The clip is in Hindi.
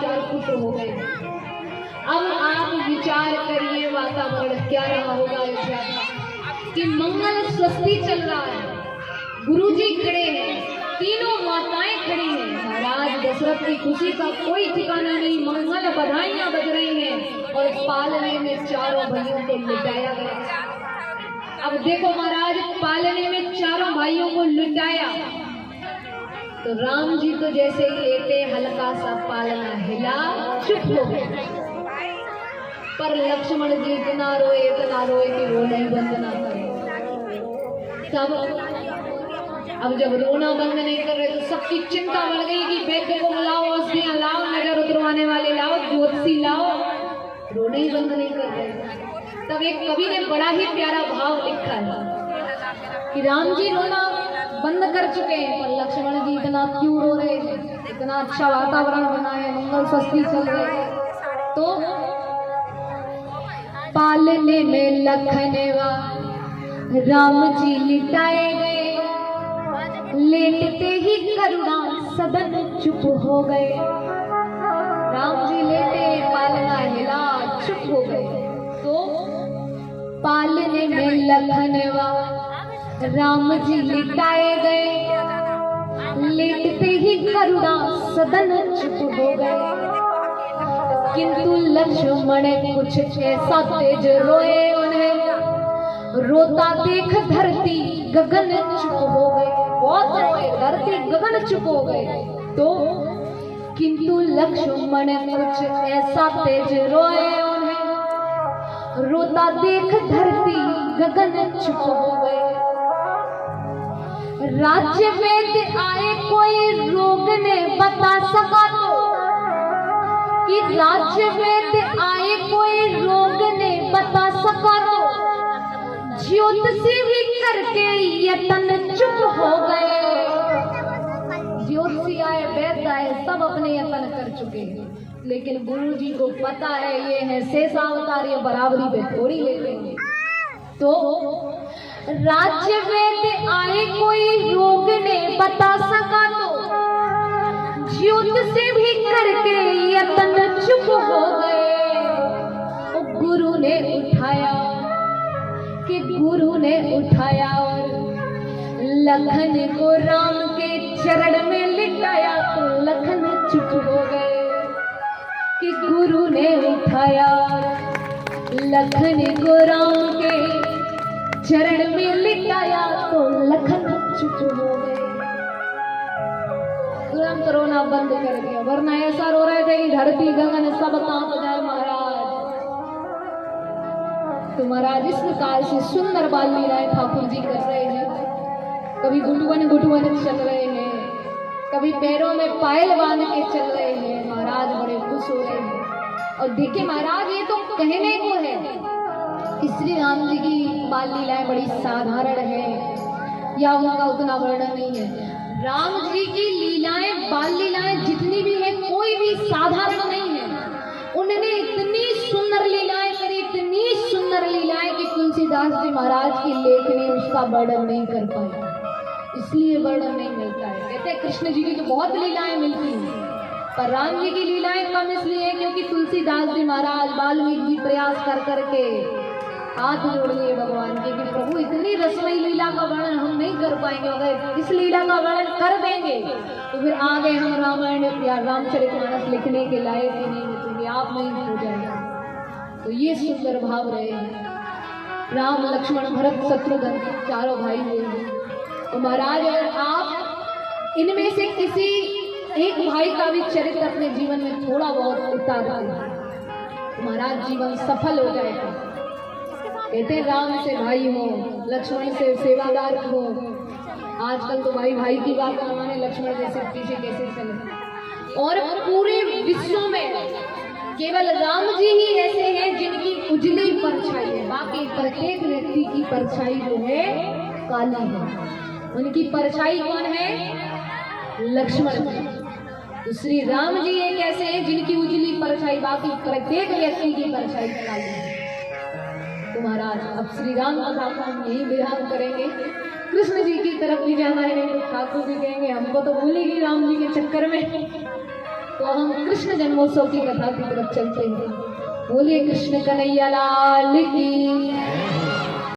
चार पुत्र हो गए। अब आप विचार करिए वातावरण क्या रहा होगा ऐसा कि मंगल स्वस्ति चल रहा है, गुरुजी खड़े हैं, तीनों माताएं खड़ी हैं, महाराज दशरथ की खुशी का कोई ठिकाना नहीं, मंगल बधाइयां बज रही हैं और पालने में चारों भाइयों को लुटाया गया। अब देखो महाराज, पालने में चारों भाइयों को लुटाया तो राम जी तो जैसे ही लेटे हल्का सा पालना हिला, चुप हो गए। पर लक्ष्मण जी इतना रोए कि वो नहीं बंद ना करे। तब अब जब रोना बंद नहीं कर रहे तो सबकी चिंता बढ़ गई कि वैद्य को लाओ, औषधियां लाओ, नजर उतरवाने वाले लाओ, ज्योतिषी लाओ, रोना ही बंद नहीं कर रहे। तब एक कवि ने बड़ा ही प्यारा भाव लिखा है कि राम जी रोना बंद कर चुके हैं पर लक्ष्मण जी इतना क्यों रो रहे हैं, इतना अच्छा वातावरण बना है, मंगल स्वस्ति चल रहे। तो पालने में लखनवा राम जी लिटाए गए, लेटते ही करुणा सदन चुप हो गए। राम जी लेटे, पालना हिला, चुप हो गए। तो पालने में लखनवा राम जी लिटाए गए, लेटते ही करुणा सदन चुप हो गए। किंतु लक्ष्मण कुछ ऐसा तेज रोए, उन्हें रोता देख धरती गगन चुप हो गए। बहुत रोए, धरती गगन चुप हो गए। तो किंतु लक्ष्मण कुछ ऐसा तेज रोए, उन्हें रोता देख धरती गगन चुप हो गए। राज्य वेद आए कोई रोग ने बता सका तो, कि राज्य वेद आए कोई रोग ने बता सका तो, ज्योतिषी भी करके यतन चुप हो गए। ज्योतिषी आए, वैद्य आए, सब अपने यतन कर चुके हैं, लेकिन गुरु जी को पता है ये है शेषावतार, ये बराबरी पे थोड़ी ले लेंगे। तो राज्य वेद आए कोई रोग ने बता सका तो, ज्योतिषी भी करके यतन चुप हो गए। गुरु ने उठाया, कि गुरु ने उठाया और लखन को राम के चरण में लिटाया, तो लखन चुप हो गए। कि गुरु ने उठाया लखन को राम के चरण में लिटाया, तो लखन चुप हो गए। तुरंत रोना बंद कर दिया, वरना ऐसा रो रहे थे कि धरती गगन सब कांप जाए महाराज। तो महाराज इस प्रकार से सुंदर बाल लीलाएं ठाकुर जी कर रहे हैं। कभी गुटवन गुटवन चल रहे हैं, कभी पैरों में पायल बांध के चल रहे हैं। महाराज बड़े खुश हो रहे हैं। और देखिए महाराज, ये तो कहने को है कि श्री राम जी की बाल लीलाएं बड़ी साधारण है या उनका उतना वर्णन नहीं है। राम जी की लीलाएं, बाल लीलाएं जितनी भी है, कोई भी साधारण नहीं है। उन्होंने इतनी सुंदर लीलाएं करी, इतनी सुंदर लीलाएं कि तुलसीदास जी महाराज की लेखनी उसका वर्णन नहीं कर पाए, इसलिए वर्णन नहीं मिलता है। कहते हैं कृष्ण जी की तो बहुत लीलाएं मिलती हैं, पर राम जी की लीलाएं कम इसलिए क्योंकि तुलसीदास जी महाराज, वाल्मीकि जी प्रयास कर करके हाथ जोड़ लिए भगवान के कि प्रभु इतनी रसमयी लीला का वर्णन हम नहीं कर पाएंगे, अगर इस लीला का वर्णन कर देंगे तो फिर आगे हम रामायण या रामचरितमानस लिखने के लायक ही नहीं बचेंगे, आप नहीं हो जाएंगे। तो ये सुंदर भाव रहे हैं। राम लक्ष्मण भरत शत्रुघ्न चारों भाई हुए हैं। तो महाराज अगर आप इनमें से किसी एक भाई का भी चरित्र अपने जीवन में थोड़ा बहुत उतार तो महाराज जीवन सफल हो जाएगा। कहते राम से भाई हो, लक्ष्मण से सेवादार हो। आजकल तो भाई भाई की बात न माने, लक्ष्मण जैसे पीछे कैसे चले। और पूरे विश्व में केवल राम जी ही ऐसे हैं जिनकी उजली परछाई है, बाकी प्रत्येक व्यक्ति की परछाई जो है काली है। उनकी परछाई कौन है? लक्ष्मण जी। तो श्री राम जी एक ऐसे हैं जिनकी उजली परछाई, बाकी प्रत्येक व्यक्ति की परछाई काली है। तो महाराज अब श्री राम कथा को हम यही विराम करेंगे। कृष्ण जी की तरफ भी जाना है, तो ठाकुर जी कहेंगे हमको तो भूलेगी राम जी के चक्कर में, तो हम कृष्ण जन्मोत्सव की कथा की तरफ चलते हैं। बोलिए कृष्ण कन्हैया लाल की।